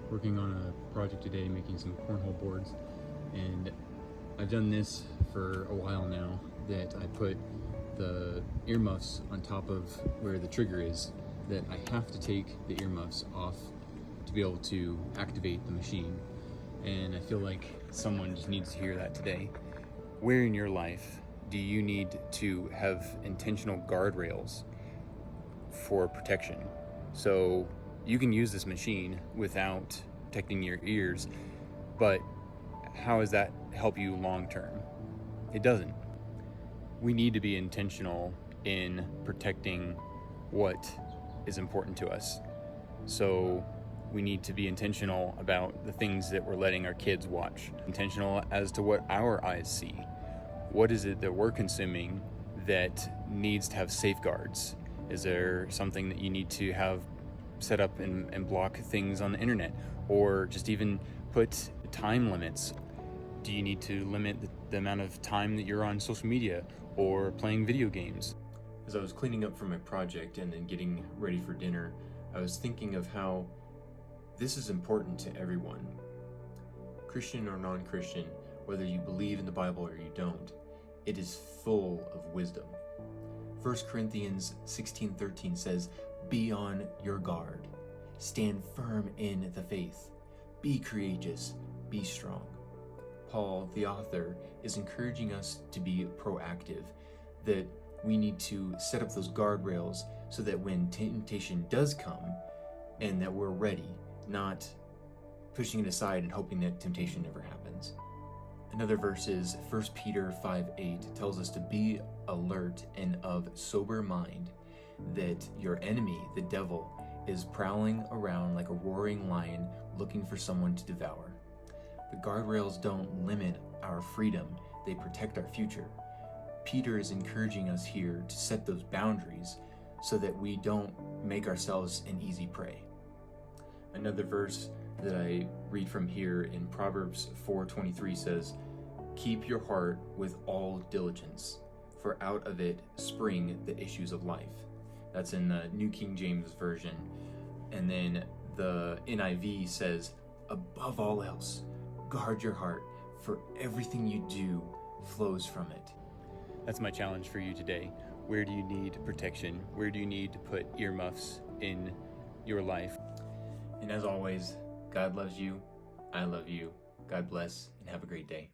working on a project today, making some cornhole boards, and I've done this for a while now, that I put the earmuffs on top of where the trigger is, that I have to take the earmuffs off to be able to activate the machine. And I feel like someone just needs to hear that today. Where in your life do you need to have intentional guardrails for protection? So you can use this machine without protecting your ears, but how does that help you long term? It doesn't. We need to be intentional in protecting what is important to us. So we need to be intentional about the things that we're letting our kids watch, intentional as to what our eyes see. What is it that we're consuming that needs to have safeguards? Is there something that you need to have set up and block things on the internet, or just even put time limits? Do you need to limit the amount of time that you're on social media or playing video games? As I was cleaning up for my project and then getting ready for dinner, I was thinking of how this is important to everyone. Christian or non-Christian, whether you believe in the Bible or you don't, it is full of wisdom. 1 Corinthians 16:13 says, "Be on your guard. Stand firm in the faith. Be courageous. Be strong." Paul, the author, is encouraging us to be proactive, that we need to set up those guardrails so that when temptation does come, and that we're ready, not pushing it aside and hoping that temptation never happens. Another verse is 1 Peter 5:8 tells us to be alert and of sober mind, that your enemy, the devil, is prowling around like a roaring lion looking for someone to devour. The guardrails don't limit our freedom, they protect our future. Peter is encouraging us here to set those boundaries so that we don't make ourselves an easy prey. Another verse that I read from here in Proverbs 4:23 says, "Keep your heart with all diligence, for out of it spring the issues of life." That's in the New King James Version. And then the NIV says, "Above all else, guard your heart, for everything you do flows from it." That's my challenge for you today. Where do you need protection? Where do you need to put earmuffs in your life? And as always, God loves you, I love you, God bless, and have a great day.